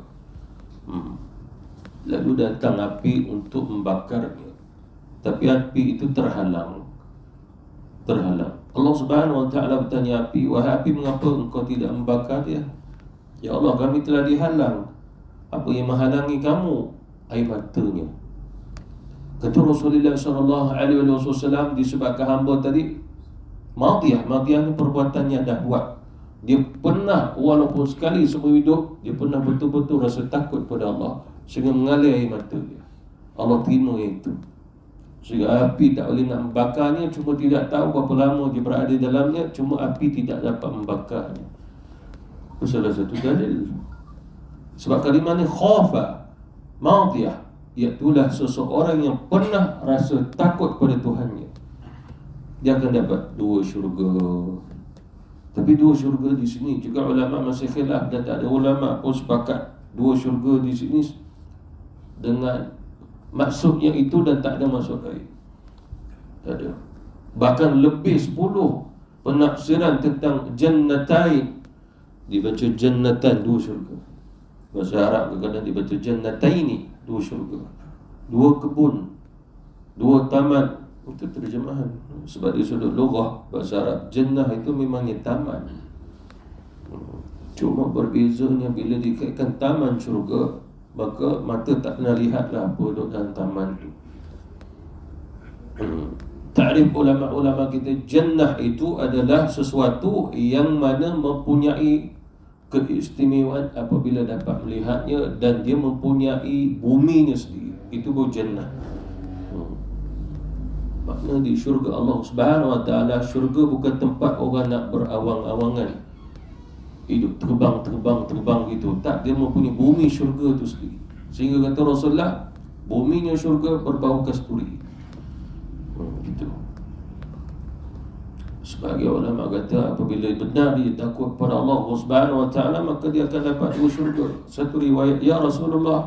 Lalu datang api untuk membakarnya, tapi api itu terhalang. Allah Subhanahu wa ta'ala bertanya api, wahai api, mengapa engkau tidak membakar dia? Ya Allah, kami telah dihalang. Apa yang menghalangi kamu? Air matanya. Kata Rasulullah sallallahu alaihi wasallam, disebabkan hamba tadi madiyah ni perbuatan yang dah buat. Dia pernah walaupun sekali seumur hidup, dia pernah betul-betul rasa takut pada Allah sehingga mengalir air mata dia. Allah terima itu. Sehingga api tak boleh nak membakarnya, cuma tidak tahu berapa lama dia berada dalamnya, cuma api tidak dapat membakarnya. Itu salah satu dalil. Sebab kalimah ni khafa, madiyah, iaitulah seseorang yang pernah rasa takut pada Tuhannya. Dia akan dapat dua syurga. Tapi dua syurga di sini juga ulama masih khilaf, dan tak ada ulama pun sepakat dua syurga di sini dengan maksudnya itu dan tak ada maksud lain. Tak ada. Bahkan lebih 10 penafsiran tentang jannatain. Dibaca jannatan, dua syurga. Bahasa Arab kadang dibaca jannataini, dua syurga, dua kebun, dua taman. Itu terjemahan. Sebab di sudut lughah bahasa Arab, jannah itu memangnya taman. Cuma berbezanya bila dikaitkan taman syurga, maka mata tak pernah lihatlah apa duduk dalam taman itu. Ta'rif ulama-ulama kita, jannah itu adalah sesuatu yang mana mempunyai keistimewaan apabila dapat melihatnya, dan dia mempunyai buminya sendiri. Itu baru jannah. Maknanya di syurga Allah Subhanahu wa ta'ala, syurga bukan tempat orang nak berawang-awangan, hidup terbang gitu. Tak, dia mempunyai bumi syurga itu sendiri. Sehingga kata Rasulullah, buminya syurga berbau kasturi. Gitu. Sebagai ulama kata, apabila benar dia takut pada Allah Subhanahu wa ta'ala, maka dia akan dapat dua syurga. Satu riwayat, ya Rasulullah,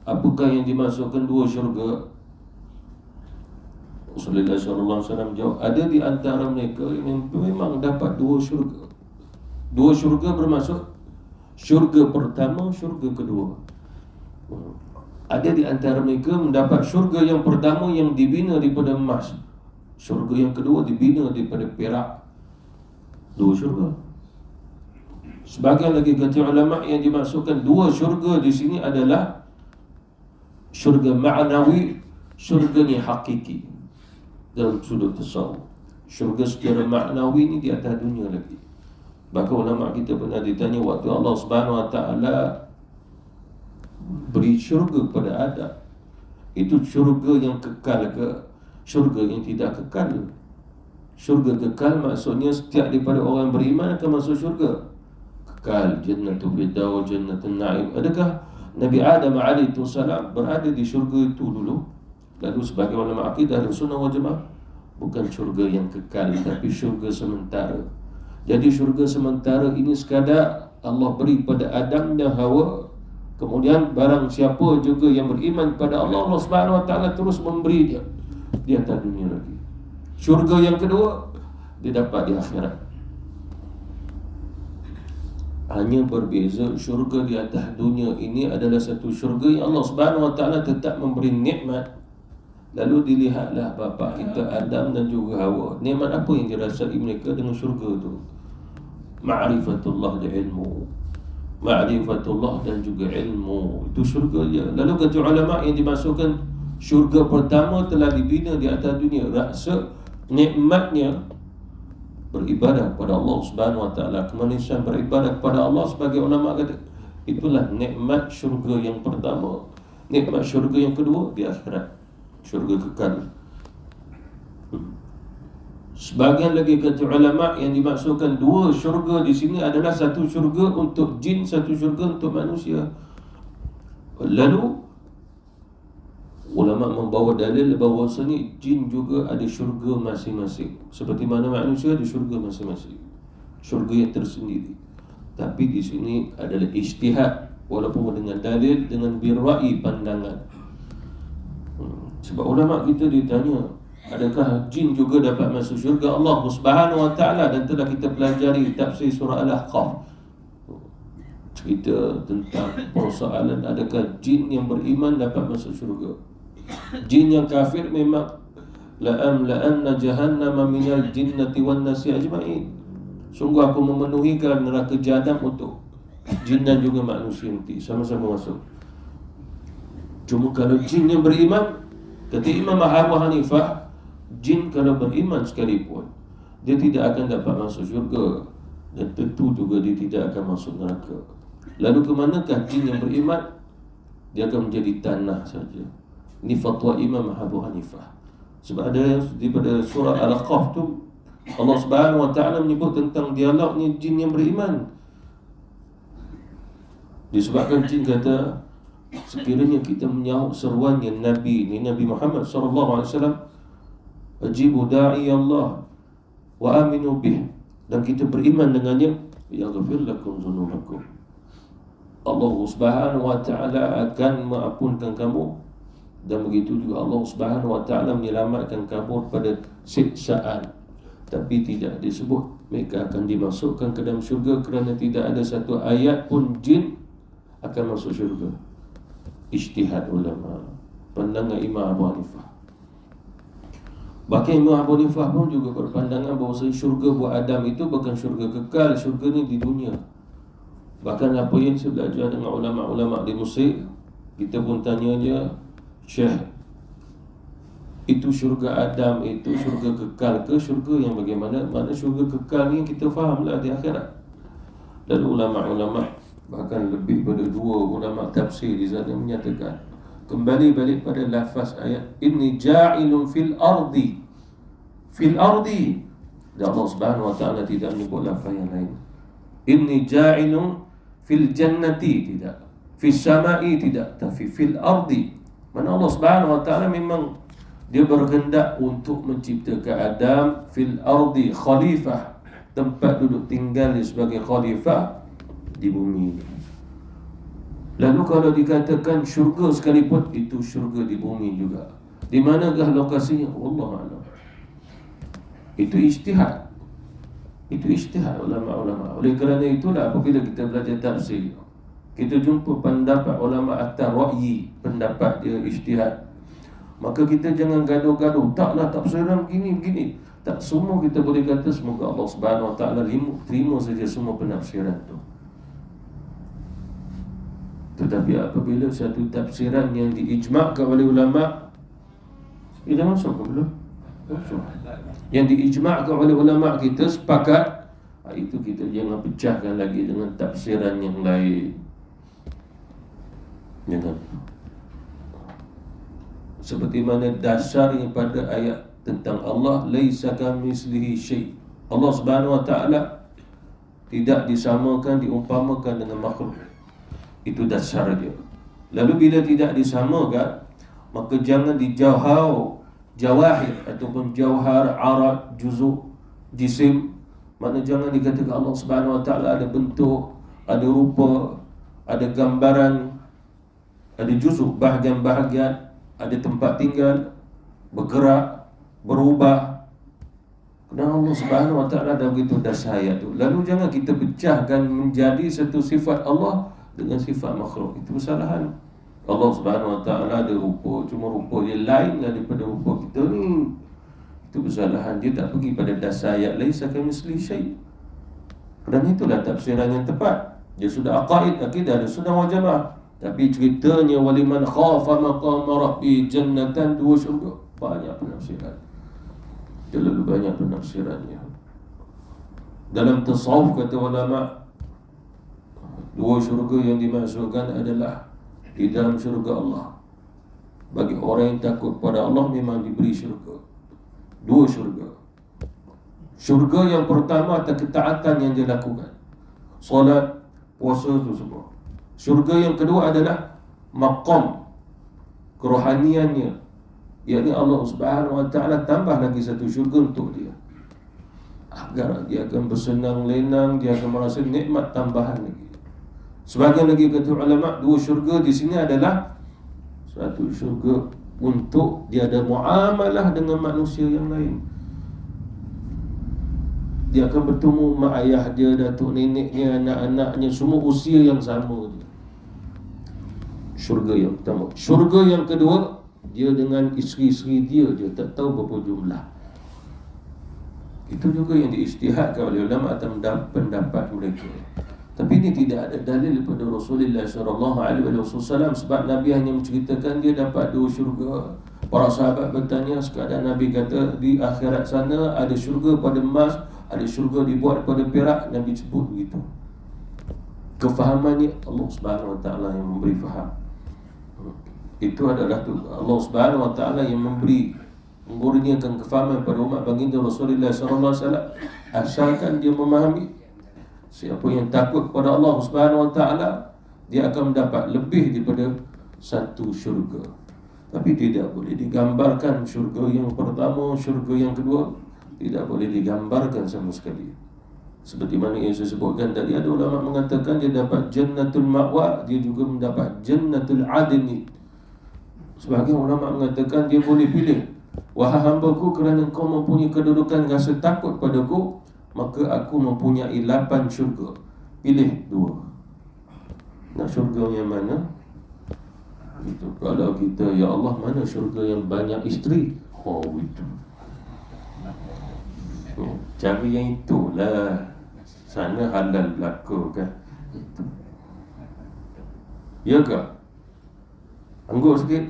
apakah yang dimasukkan dua syurga? Rasulullah SAW jawab, ada di antara mereka yang memang dapat dua syurga. Dua syurga bermaksud syurga pertama, syurga kedua. Ada di antara mereka mendapat syurga yang pertama yang dibina daripada emas, syurga yang kedua dibina daripada perak. Dua syurga. Sebagian lagi kata ulama yang dimaksudkan dua syurga di sini adalah syurga ma'nawi, syurga ni hakiki dalam sudut tasawuf. Syurga secara maknawi ni di atas dunia lagi. Bahkan ulama kita pernah ditanya waktu Allah Subhanahu Wa Taala beri syurga kepada Adam, itu syurga yang kekal ke syurga yang tidak kekal? Syurga kekal maksudnya setiap daripada orang beriman akan masuk syurga kekal, jannatul firdaus, jannatul na'im. Adakah Nabi Adam alaihi salam berada di syurga itu dulu? Lalu sebagai ulama akidah dan sunnah wal jamaah, bukan syurga yang kekal, tapi syurga sementara. Jadi syurga sementara ini sekadar Allah beri pada Adam dan Hawa. Kemudian barang siapa juga yang beriman kepada Allah, Allah Subhanahu Wa Taala terus memberi dia di atas dunia lagi. Syurga yang kedua dia dapat di akhirat. Hanya berbeza, syurga di atas dunia ini adalah satu syurga yang Allah Subhanahu Wa Taala tetap memberi nikmat. Lalu dilihatlah bapa kita Adam dan juga Hawa, nikmat apa yang dirasai mereka dengan syurga itu? Ma'rifatullah dan ilmu. Ma'rifatullah dan juga ilmu, itu syurga dia. Lalu kata ulama yang dimasukkan syurga pertama telah dibina di atas dunia, rasa nikmatnya beribadah kepada Allah Subhanahu Wa Taala, kemanisan beribadah kepada Allah. Sebagai ulama kata itulah nikmat syurga yang pertama. Nikmat syurga yang kedua di akhirat, syurga kekal. Sebagian lagi kata ulama yang dimaksudkan dua syurga di sini adalah satu syurga untuk jin, satu syurga untuk manusia. Lalu ulama membawa dalil bahawasanya jin juga ada syurga masing-masing, seperti mana manusia ada syurga masing-masing, syurga yang tersendiri. Tapi di sini adalah ijtihad, walaupun dengan dalil, dengan birra'i, pandangan. Sebab ulama kita ditanya, adakah jin juga dapat masuk syurga Allah Subhanahu Wa Taala? Dan telah kita pelajari tafsir surah Al-Ahqaf, cerita tentang persoalan adakah jin yang beriman dapat masuk syurga. Jin yang kafir memang la'amla'anna jahannama minal jinnati wan nasi ajma'in, sungguh aku memenuhi neraka jahanam untuk jin dan juga manusia nanti sama-sama masuk. Cuma kalau jin yang beriman, kata Imam Abu Hanifah, jin kalau beriman sekalipun dia tidak akan dapat masuk syurga, dan tentu juga dia tidak akan masuk neraka. Lalu ke manakah jin yang beriman? Dia akan menjadi tanah saja. Ini fatwa Imam Abu Hanifah. Sebab ada daripada surah Al-Ahqaf tu Allah Subhanahu Wa Taala menyebut tentang dialognya jin yang beriman. Disebabkan jin kata, sekiranya kita menyahut seruannya Nabi ni, Nabi Muhammad sallallahu alaihi wasallam, ajibu da'i Allah wa aminu bih, dan kita beriman dengannya, yaghfir lakum dzunubakum, Allah Subhanahu Wa Taala akan mengampunkan kamu, dan begitu juga Allah Subhanahu Wa Taala menyelamatkan kamu pada siksaan. Tapi tidak disebut mereka akan dimasukkan ke dalam syurga, kerana tidak ada satu ayat pun jin akan masuk syurga. Ijtihad ulama, pandangan Imam Abu Hanifah. Bahkan Imam Abu Hanifah pun juga berpandangan bahawa syurga buat Adam itu bukan syurga kekal, syurga ni di dunia. Bahkan apa yang saya belajar dengan ulama-ulama di Mesir, kita pun tanya dia, Syekh, itu syurga Adam itu syurga kekal ke syurga yang bagaimana? Mana syurga kekal ni kita fahamlah di akhirat. Lalu ulama-ulama, bahkan lebih pada dua ulama tafsir di sana menyatakan, kembali balik pada lafaz ayat, inni ja'ilun fil ardi. Fil ardi, dan Allah Subhanahu Wa Taala tidak menyebut lafaz yang lain. Inni ja'ilun fil jannati, tidak. Fis sama'i, tidak. Tapi fil ardi, mana Allah Subhanahu Wa Taala memang dia berkehendak untuk menciptakan Adam fil ardi, khalifah, tempat duduk tinggal sebagai khalifah di bumi. Lalu kalau dikatakan syurga sekalipun, itu syurga di bumi juga. Di manakah lokasinya? Wallahu a'lam. Itu ijtihad. Itu ijtihad ulama-ulama. Oleh kerana itulah apabila kita belajar tafsir, kita jumpa pendapat ulama atas ra'yi, pendapat dia ijtihad, maka kita jangan gaduh-gaduh, taklah tafsiran begini-begini. Tak semua kita boleh kata semoga Allah Subhanahu Wa Taala terima saja semua penafsiran tu. Tetapi apabila satu tafsiran yang diijma'kan oleh ulama, ia dah masuk ke belum? Masuk. yang diijma'kan oleh ulama kita sepakat, itu kita jangan pecahkan lagi dengan tafsiran yang lain. Jangan. Seperti mana dasarnya pada ayat tentang Allah, laisa kamitslihi syai'. Allah Subhanahu wa taala tidak disamakan, diumpamakan dengan makhluk. Itu dasar dia. Lalu bila tidak disamakan, maka jangan dijauhau jawahir ataupun jauhar, arad, juzuk, jisim. Maknanya jangan dikatakan Allah Subhanahu wa taala ada bentuk, ada rupa, ada gambaran, ada juzuk, bahagian-bahagian, ada tempat tinggal, bergerak, berubah. Kerana Allah Subhanahu wa taala dah begitu dasar ayat tu. Lalu jangan kita pecahkan menjadi satu sifat Allah dengan sifat makhluk. Itu kesalahan. Allah Subhanahu wa taala ada rupa, cuma rupa dia lain daripada rupa kita ni. Itu kesalahan. Dia tak pergi pada dasar ayat laisa kamitslihi syai'. Dan itulah tafsiran yang tepat. Dia sudah aqaid, akidah, dia sudah wajibah. Tapi ceritanya waliman khafa maqama rabbi jannatan, dua syurga. Banyak penafsiran. Terlalu banyak penafsirannya. Dalam tasawuf kata ulama, dua syurga yang dimasukkan adalah di dalam syurga Allah. Bagi orang yang takut pada Allah memang diberi syurga. Dua syurga. Syurga yang pertama atas ketaatan yang dia lakukan, solat, puasa itu semua. Syurga yang kedua adalah maqam kerohaniannya, yakni Allah Subhanahu wa taala tambah lagi satu syurga untuk dia, agar dia akan bersenang lenang, dia akan merasa nikmat tambahan lagi. Sebagian lagi kata ulama, dua syurga di sini adalah satu syurga untuk dia ada muamalah dengan manusia yang lain. Dia akan bertemu mak ayah dia, datuk neneknya, anak-anaknya, semua usia yang sama dia. Syurga yang pertama. Syurga yang kedua, dia dengan isteri-isteri dia tak tahu berapa jumlah. Itu juga yang diijtihadkan oleh ulama atas pendapat mereka. Tapi ini tidak ada dalil daripada Rasulullah SAW, sebab Nabi hanya menceritakan dia dapat dua syurga. Para sahabat bertanya, sekadar Nabi kata di akhirat sana ada syurga pada emas, ada syurga dibuat pada perak. Nabi sebut begitu. Kefahaman ni Allah Subhanahu wa taala yang memberi faham. Itu adalah Allah Subhanahu wa taala yang mengurniakan kefahaman pada umat baginda Rasulullah sallallahu alaihi wasallam, asalkan dia memahami. Siapa yang takut kepada Allah Subhanahu wa taala, dia akan mendapat lebih daripada satu syurga. Tapi tidak boleh digambarkan syurga yang pertama, syurga yang kedua, tidak boleh digambarkan sama sekali. Seperti mana yang saya sebutkan tadi, ada ulama mengatakan dia dapat jannatul ma'wa, dia juga mendapat jannatul adni. Sebagian ulama mengatakan dia boleh pilih, wahai hamba-Ku, kerana kau mempunyai kedudukan rasa takut padaku, maka aku mempunyai 8 syurga. Pilih 2. Nak syurga yang mana? Itu kalau kita, ya Allah, mana syurga yang banyak isteri? Oh, itu. Cara yang itulah. Sana halal berlaku kan. Itu. Ya ke? Angguk sikit.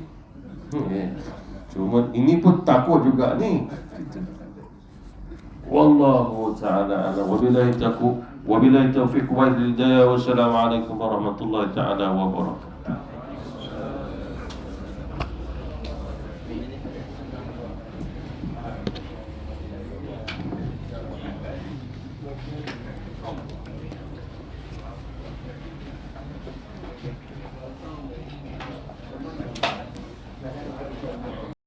Cuma ini pun takut juga ni. Wallahu ta'ala ala wabillahi taufiq wal hidayah. Wassalamualaikum warahmatullahi ta'ala wabarakatuh.